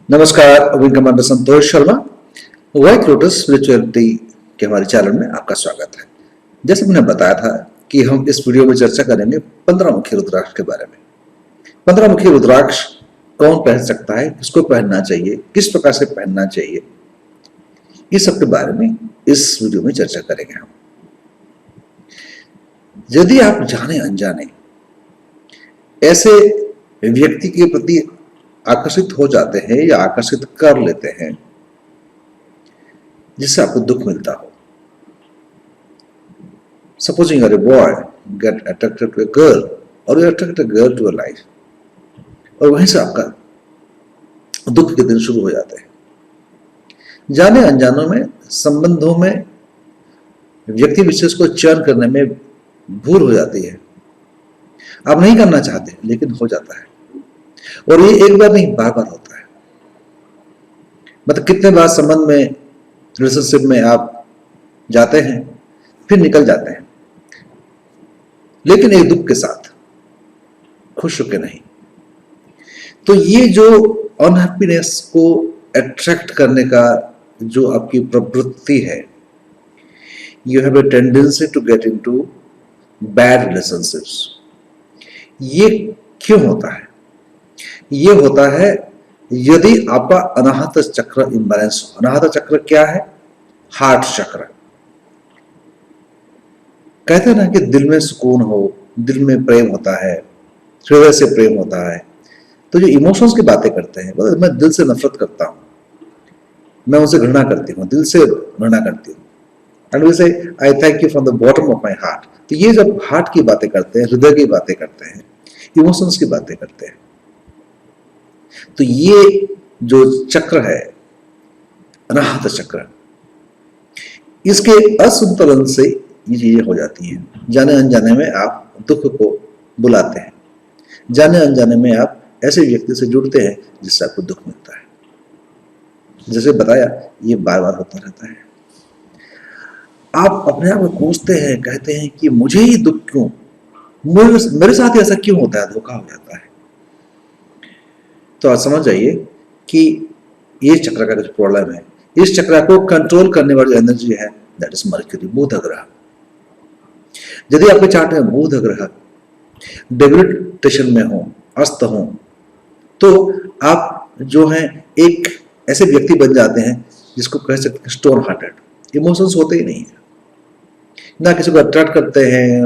नमस्कार, wing commander Santosh Sharma white lotus spirituality के हमारे चैनल में आपका स्वागत है। जैसे मैंने बताया था कि हम इस वीडियो में चर्चा करेंगे 15 मुखी रुद्राक्ष के बारे में। 15 मुखी रुद्राक्ष कौन पहन सकता है, किसको पहनना चाहिए, किस प्रकार से पहनना चाहिए, इस सब के बारे में इस वीडियो में चर्चा करेंगे हम। यदि आप जाने अनजाने ऐसे व्यक्ति के प्रति आकर्षित हो जाते हैं या आकर्षित कर लेते हैं जिससे आपको दुख मिलता हो, supposing a boy get attracted to a girl और you attract a girl to a life, और वहीं से आपका दुख के दिन शुरू हो जाते हैं। जाने अनजानों में संबंधों में व्यक्ति विशेष को चयन करने में भूल हो जाती है। आप नहीं करना चाहते लेकिन हो जाता है, और ये एक बार नहीं बार बार होता है। मतलब कितने बार संबंध में, रिलेशनशिप में आप जाते हैं फिर निकल जाते हैं, लेकिन एक दुख के साथ, खुश होकर नहीं। तो ये जो अनहैप्पीनेस को अट्रैक्ट करने का जो आपकी प्रवृत्ति है, you have a tendency to get into bad relationships. ये क्यों होता है? ये होता है यदि आपका अनाहत चक्र इम्बैलेंस हो। अनाहत चक्र क्या है? हार्ट चक्र। कहते हैं ना कि दिल में सुकून हो, दिल में प्रेम होता है, हृदय से प्रेम होता है। तो जो इमोशंस की बातें करते हैं, मैं दिल से नफरत करता हूं, मैं उनसे घृणा करती हूँ, दिल से घृणा करती हूँ, एंड वी से आई thank you from the bottom of my heart. तो ये जब हार्ट की बातें करते हैं, हृदय की बातें करते हैं, इमोशंस की बातें करते हैं, तो ये जो चक्र है, अनाहत चक्र, इसके असंतुलन से ये चीजें हो जाती हैं। जाने अनजाने में आप दुख को बुलाते हैं, जाने अनजाने में आप ऐसे व्यक्ति से जुड़ते हैं जिससे आपको दुख मिलता है। जैसे बताया, ये बार बार होता रहता है। आप अपने आप को कोसते हैं, कहते हैं कि मुझे ही दुख क्यों, मेरे साथ ऐसा क्यों होता है, धोखा हो जाता है। तो आप समझ जाइए कि ये चक्र का जो प्रॉब्लम है, इस चक्र को कंट्रोल करने वाली एनर्जी है, दैट इज मर्क्यूरी, बुध ग्रह। यदि आपके चार्ट में बुध ग्रह डेबिलिटेशन में हो, अस्त हो, तो आप जो है एक ऐसे व्यक्ति बन जाते हैं जिसको कह सकते हैं स्टोन हार्टेड। इमोशंस होते ही नहीं है, ना किसी को अट्रैक्ट करते हैं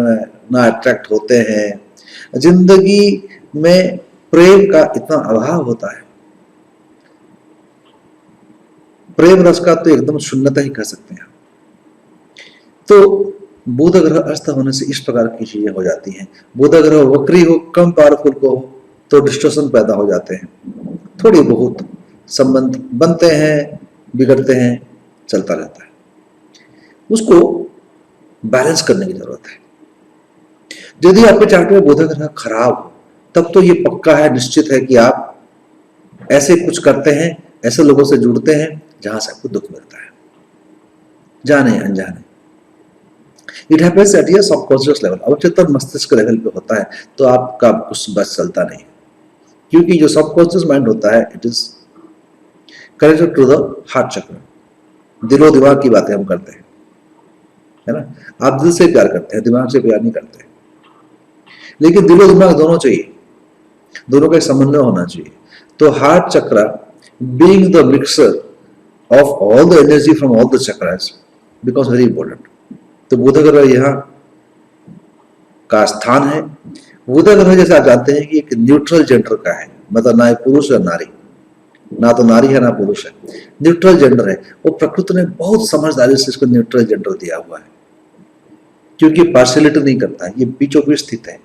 ना अट्रैक्ट होते हैं। जिंदगी में प्रेम का इतना अभाव होता है, प्रेम रस का तो एकदम शून्यता ही कह सकते हैं। तो बुध ग्रह अस्त होने से इस प्रकार की चीजें हो जाती हैं। बुध ग्रह वक्री हो, कम पावरफुल को हो, तो डिस्टॉर्शन पैदा हो जाते हैं। थोड़ी बहुत संबंध बनते हैं, बिगड़ते हैं, चलता रहता है। उसको बैलेंस करने की जरूरत है। यदि आपके चार्ट में बुध ग्रह खराब हो, तब तो ये पक्का है, निश्चित है कि आप ऐसे कुछ करते हैं, ऐसे लोगों से जुड़ते हैं जहां से आपको दुख मिलता है, जाने अनजाने। It happens at your subconscious level, अवचेतन मस्तिष्क लेवल पे होता है, तो आपका कुछ बस चलता नहीं, क्योंकि जो सबकॉन्शियस माइंड होता है, it is connected to the heart chakra. दिलो दिमाग की बातें हम करते हैं, है ना। आप दिल से प्यार करते हैं, दिमाग से प्यार नहीं करते, लेकिन दिलो दिमाग दोनों चाहिए, दोनों का समन्वय होना चाहिए। तो हार्ट चक्र being the mixer of all the energy from all the chakras because very important. तो बुध ग्रह यहाँ का स्थान है। बुध ग्रह जैसे आप जानते हैं कि एक न्यूट्रल जेंडर का है, मतलब ना पुरुष या नारी, ना तो नारी है ना पुरुष है, न्यूट्रल जेंडर है। वो प्रकृति ने बहुत समझदारी से इसको न्यूट्रल जेंडर दिया हुआ है, क्योंकि पार्शियलिटी नहीं करता है, ये बीचों बीच स्थित है,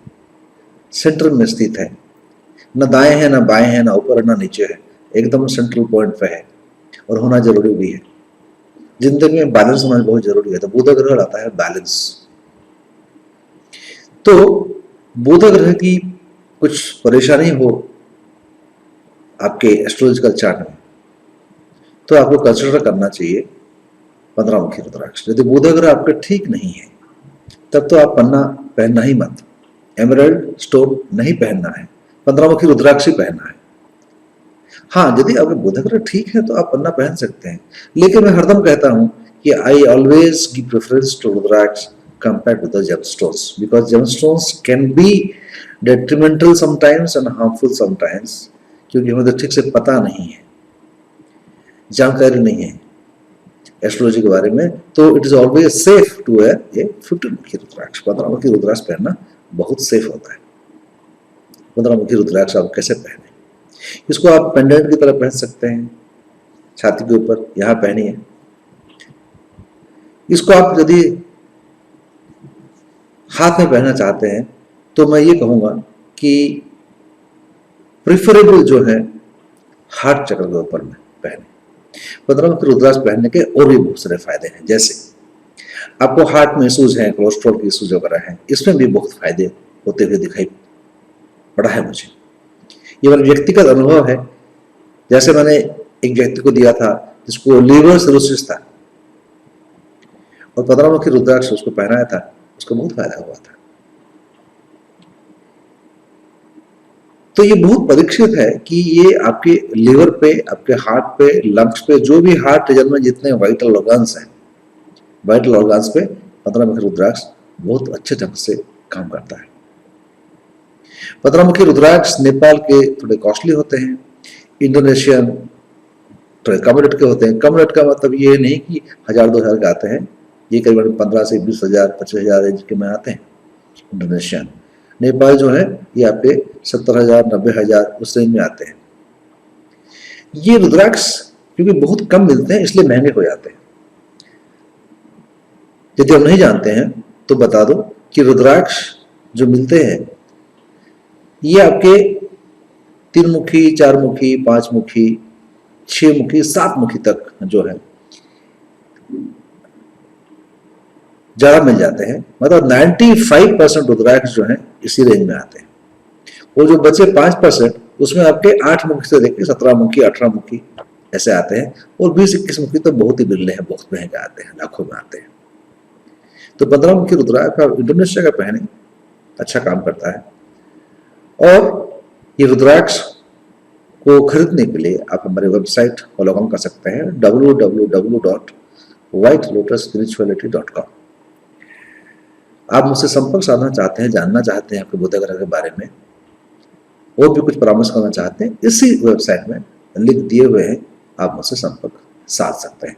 सेंटर में स्थित है, न दाएं है ना बाएं है, ना ऊपर है ना नीचे है, एकदम सेंट्रल पॉइंट पे है, और होना जरूरी भी है। जिंदगी में बैलेंस होना बहुत जरूरी है, तो बुध ग्रह लाता है बैलेंस। तो बुध ग्रह की कुछ परेशानी हो आपके एस्ट्रोलॉजिकल चार्ट में, तो आपको कंसिडर करना चाहिए 15 मुखी रुद्राक्ष। यदि बुध ग्रह आपका ठीक नहीं है, तब तो आप पन्ना पहनना ही मत, एमराल्ड स्टोन नहीं पहनना है, 15 मुखी रुद्राक्ष ही पहनना है। हाँ, यदि आपका बुध ग्रह ठीक है तो आप पन्ना पहन सकते हैं, लेकिन मैं हरदम कहता हूँ कि I always give preference to rudraksha compared to the gemstones because gemstones can be detrimental sometimes and harmful sometimes, क्योंकि हमें तो ठीक से पता नहीं है, जानकारी नहीं है एस्ट्रोलॉजी के बारे में, तो it is always safe to wear a 15 मुखी रुद्राक्ष। 15 मुखी रुद्राक्ष पहनना बहुत सेफ होता है। 15 मुखी रुद्राक्ष आप कैसे पहने? इसको आप पेंडेंट की तरह पहन सकते हैं, छाती के ऊपर यहां पहनिए। इसको आप यदि हाथ में पहनना चाहते हैं तो मैं ये कहूंगा कि प्रिफरेबल जो है हार्ट चक्र के ऊपर में पहने। 15 मुखी रुद्राक्ष पहनने के और भी बहुत सारे फायदे हैं, जैसे आपको हार्ट में इश्यूज हैं, कोलेस्ट्रॉल के इश्यूज वगैरह हैं, इसमें भी बहुत फायदे होते हुए दिखाई पड़ा है मुझे। ये मेरा व्यक्तिगत अनुभव है। जैसे मैंने एक व्यक्ति को दिया था जिसको लीवर सिरोसिस था और 15 मुखी रुद्राक्ष उसको पहनाया था, उसको बहुत फायदा हुआ था। तो ये बहुत परीक्षित है कि ये आपके लिवर पे, आपके हार्ट पे, लंग्स पे, जो भी हार्ट रीजन में जितने वाइटल ऑर्गन्स हैं, वाइटल ऑर्गन्स पे 15 मुखी रुद्राक्ष बहुत अच्छे ढंग से काम करता है। 15 मुखी रुद्राक्ष नेपाल के थोड़े कॉस्टली होते हैं, इंडोनेशियन थोड़े कम रेट के होते हैं। कम रेट का मतलब ये नहीं कि 1000-2000 के आते हैं, ये करीबन 15 से 20,000 25,000 रेंज के में आते हैं इंडोनेशियन। नेपाल जो है ये आपके 70,000 90,000 उस रेंज में आते हैं। ये रुद्राक्ष क्योंकि बहुत कम मिलते हैं इसलिए महंगे हो जाते हैं। यदि हम नहीं जानते हैं तो बता दो कि रुद्राक्ष जो मिलते हैं ये आपके 3 मुखी, 4 मुखी, 5 मुखी, 6 मुखी, 7 मुखी तक जो है ज्यादा मिल जाते हैं। मतलब 95% रुद्राक्ष जो है इसी रेंज में आते हैं। वो जो बचे 5% उसमें आपके 8 मुखी से लेकर 17 मुखी, 18 मुखी ऐसे आते हैं, और 20-21 मुखी तो बहुत ही बिरले हैं, बहुत महंगे आते हैं, लाखों में आते हैं। तो 15 मुखी रुद्राक्ष आप इंडोनेशिया का पहने, अच्छा काम करता है। और ये रुद्राक्ष को खरीदने के लिए आप हमारे वेबसाइट को लॉग ऑन कर सकते हैं www.whitelotusspirituality.com। आप मुझसे संपर्क साधना चाहते हैं, जानना चाहते हैं आपके बुध ग्रह के बारे में, और भी कुछ परामर्श करना चाहते हैं, इसी वेबसाइट में लिंक दिए हुए हैं, आप मुझसे संपर्क साध सकते हैं।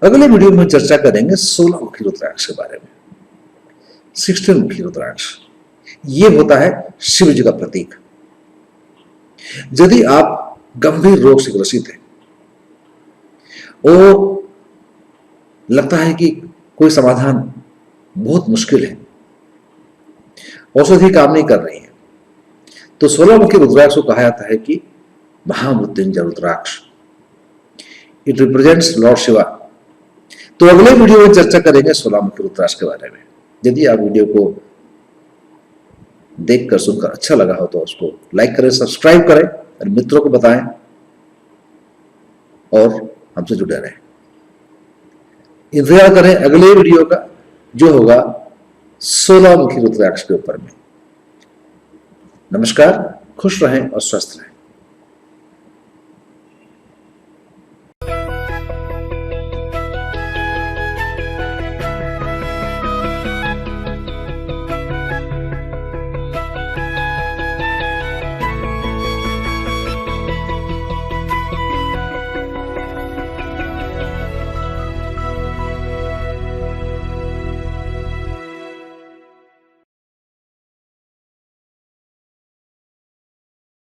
अगले वीडियो में चर्चा करेंगे 16 मुखी रुद्राक्ष के बारे में। 16 मुखी रुद्राक्ष ये होता है शिव जी का प्रतीक। यदि आप गंभीर रोग से ग्रसित हैं और लगता है कि कोई समाधान बहुत मुश्किल है, औषधि काम नहीं कर रही है, तो 16 मुखी रुद्राक्ष को कहा जाता है कि Mahamrityunjaya rudraksha. It represents lord Shiva. तो अगले वीडियो में चर्चा करेंगे 16 मुखी रुद्राक्ष के बारे में। यदि आप वीडियो को देखकर सुनकर अच्छा लगा हो तो उसको लाइक करें, सब्सक्राइब करें और मित्रों को बताएं और हमसे जुड़े रहें। इंतजार करें अगले वीडियो का जो होगा 16 मुखी रुद्राक्ष के ऊपर में। नमस्कार, खुश रहें और स्वस्थ रहें।